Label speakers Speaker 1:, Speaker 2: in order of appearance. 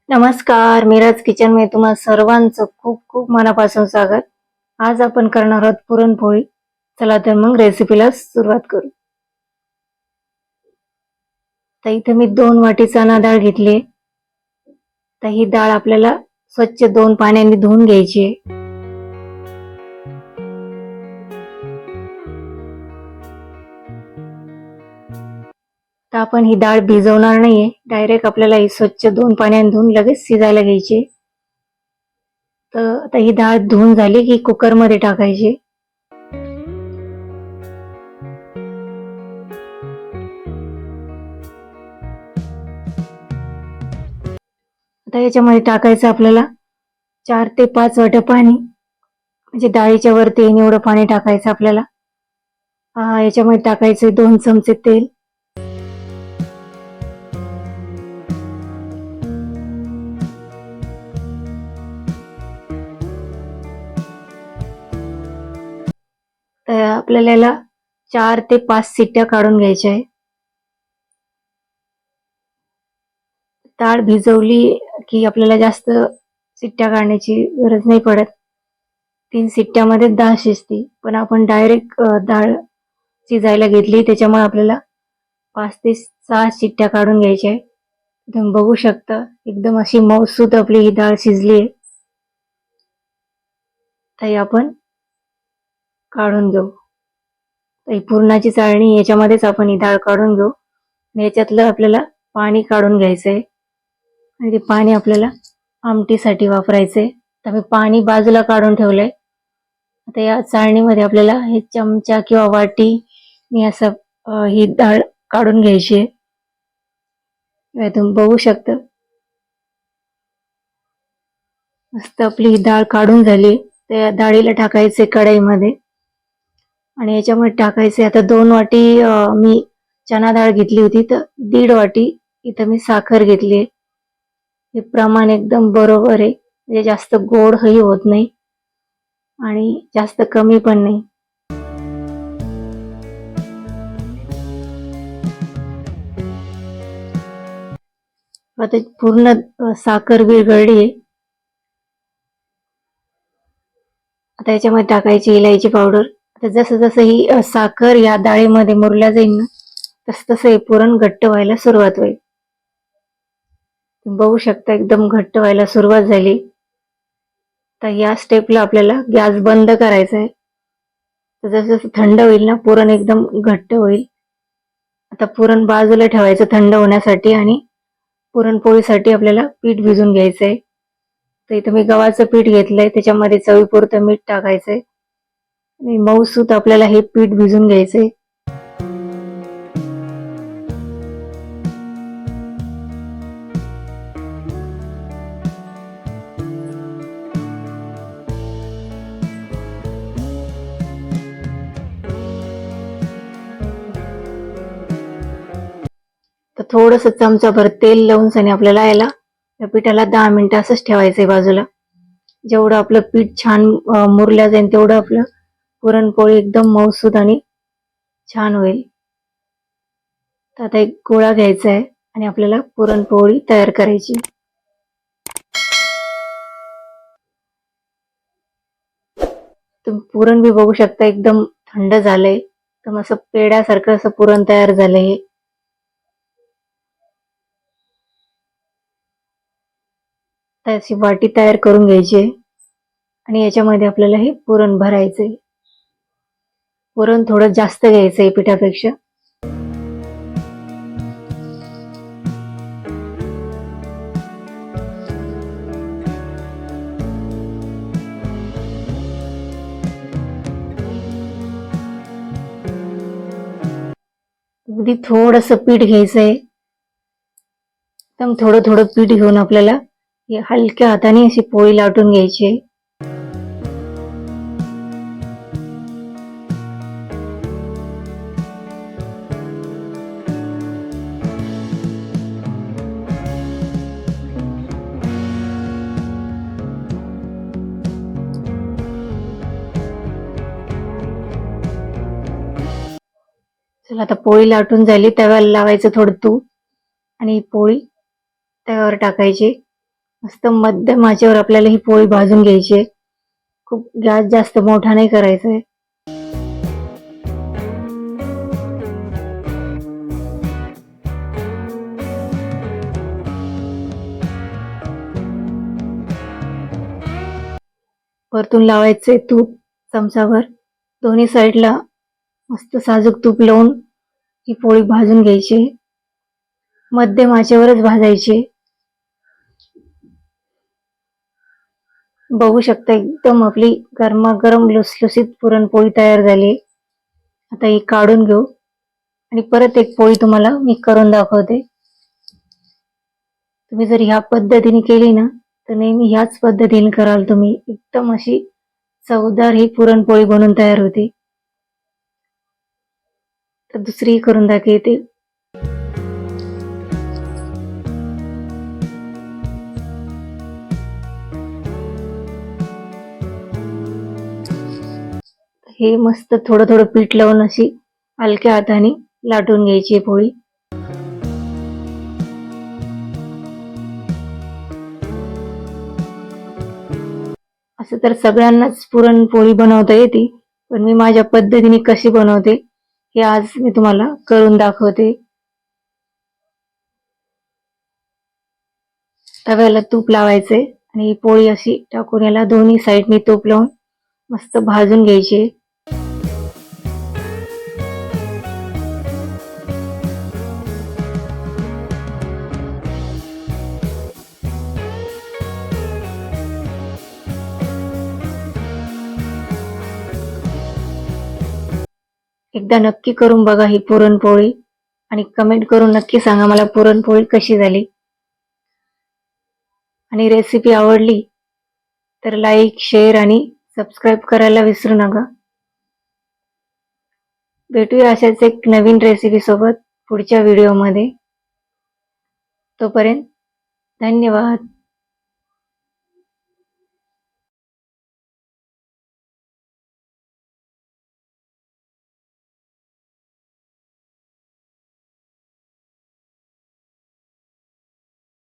Speaker 1: नमस्कार, मिराज किचन मध्ये तुम्हा सर्वांचं खूप खूप मनापासून स्वागत. आज आपण करणार आहोत पुरणपोळी. चला तर मग रेसिपीला सुरुवात करू. तर इथे मी 2 वाटी चणा डाळ घेतली. तर ही डाळ आपल्याला स्वच्छ 2 पाण्याने धुवून घ्यायची आहे. तर आपण ही डाळ भिजवणार नाहीये, डायरेक्ट आपल्याला ही स्वच्छ 2 पाण्याने धुवून लगेच शिजायला घ्यायची. तर आता ही डाळ धुवून झाली की कुकर मध्ये टाकायची. आता याच्यामध्ये टाकायचं आपल्याला 4 ते 5 वाट्या पाणी, म्हणजे डाळीच्या वरती येईन एवढं पाणी टाकायचं आपल्याला. याच्यामध्ये टाकायचे 2 चमचे तेल. तर आपल्याला याला 4 ते 5 शिट्ट्या काढून घ्यायच्या आहे. डाळ भिजवली की आपल्याला जास्त शिट्ट्या काढण्याची गरज नाही पडत. 3 शिट्ट्यामध्ये डाळ शिजते. पण आपण डायरेक्ट डाळ शिजायला घेतली, त्याच्यामुळे आपल्याला 5 ते 6 शिट्ट्या काढून घ्यायच्या आहे. तुम्ही बघू शकता एकदम अशी मऊसूत आपली ही डाळ शिजली आहे. तर आपण काढून घेऊ. ही पुरणाची चाळणी, याच्यामध्येच आपण ही डाळ काढून घेऊ. याच्यातलं आपल्याला पाणी काढून घ्यायचंय आणि ते पाणी आपल्याला आमटीसाठी वापरायचंय. तर मी पाणी बाजूला काढून ठेवलंय. आता या चाळणीमध्ये आपल्याला हे चमचा किंवा वाटी असं ही डाळ काढून घ्यायची आहे. तुम्ही बघू शकता मस्त आपली ही डाळ काढून झाली. त्या डाळीला टाकायचे कढईमध्ये आणि याच्यामध्ये टाकायचे आता 2 वाटी मी चना डाळ घेतली होती, तर 1.5 वाटी इथं मी साखर घेतली. हे प्रमाण एकदम बरोबर आहे, म्हणजे जास्त गोडही होत नाही आणि जास्त कमी पण नाही. आता पूर्ण साखर विरघळली आहे. आता याच्यामध्ये टाकायची इलायची पावडर. आता जसं जसं ही साखर या डाळीमध्ये मुरल्या जाईल ना, तसं तसं हे पुरण घट्ट व्हायला सुरुवात होईल. बघू शकता एकदम घट्ट व्हायला सुरुवात झाली. तर या स्टेपला आपल्याला गॅस बंद करायचा आहे. तर जसं जसं थंड होईल ना, पुरण एकदम घट्ट होईल. आता पुरण बाजूला ठेवायचं थंड होण्यासाठी आणि पुरणपोळीसाठी आपल्याला पीठ भिजून घ्यायचंय. तर इथं मी गव्हाचं पीठ घेतलंय, त्याच्यामध्ये चवीपुरतं मीठ टाकायचंय आणि मऊसूत आपल्याला हे पीठ भिजून घ्यायचंय. तर थोडंसं चमचाभर तेल लावून सनी आपल्याला याला या पिठाला 10 मिनिटं असंच ठेवायचंय बाजूला. जेवढं आपलं पीठ छान मुरल्या जाईल तेवढं आपलं पुरणपोळी एकदम मऊसूत आणि छान होईल. तर आता एक गोळा घ्यायचा आहे आणि आपल्याला पुरणपोळी तयार करायची. तुम्ही पुरण बी बघू शकता एकदम थंड झालंय, एकदम असं पेड्यासारखं असं पुरण तयार झालंय. अशी वाटी तयार करून घ्यायची आणि याच्यामध्ये आपल्याला हे पुरण भरायचंय. पुरण थोडं जास्त घ्यायचंय पिठापेक्षा. अगदी थोडंसं पीठ घ्यायचंय. एकदम थोडं थोडं पीठ घेऊन आपल्याला हलक्या हाताने अशी पोळी लाटून घ्यायची. चला आता पोळी लाटून झाली. तव्याला लावायचं थोडं तूप आणि पोळी तव्यावर टाकायची. मस्त मध्यम आचेवर आपल्याला ही पोळी भाजून घ्यायची आहे. खूप गॅस जास्त मोठा नाही करायचा आहे. वरतून लावायचे तूप चमचाभर. दोन्ही साईडला मस्त साजूक तूप लावून ही पोळी भाजून घ्यायची. मध्यम आचेवरच भाजायची. बघू शकता एकदम आपली गरमागरम लुसलुसीत पुरणपोळी तयार झाली. आता ही काढून घेऊ आणि परत एक पोळी तुम्हाला मी करून दाखवते. तुम्ही जर ह्या पद्धतीने केली ना तर नेहमी ह्याच पद्धतीने कराल तुम्ही, एकदम अशी चवदार ही पुरणपोळी बनून तयार होते. तर दुसरी करून दाखवते. हे मस्त थोडं थोडं पीठ लावून अशी हलक्या हाताने लाटून घ्यायची पोळी. असं तर सगळ्यांनाच पुरणपोळी बनवता येते, पण मी माझ्या पद्धतीने कशी बनवते हे आज मी तुम्हाला करून दाखवते. तव्याला तूप लावायचे आणि ही पोळी अशी टाकून याला दोन्ही साईडनी तूप लावून मस्त भाजून घ्यायची. एकदा नक्की करून बघा ही पुरणपोळी आणि कमेंट करून नक्की सांगा मला पुरणपोळी कशी झाली. आणि रेसिपी आवडली तर लाईक, शेअर आणि सबस्क्राईब करायला विसरू नका. भेटूया अशाच एक नवीन रेसिपी सोबत पुढच्या व्हिडिओमध्ये. तोपर्यंत धन्यवाद.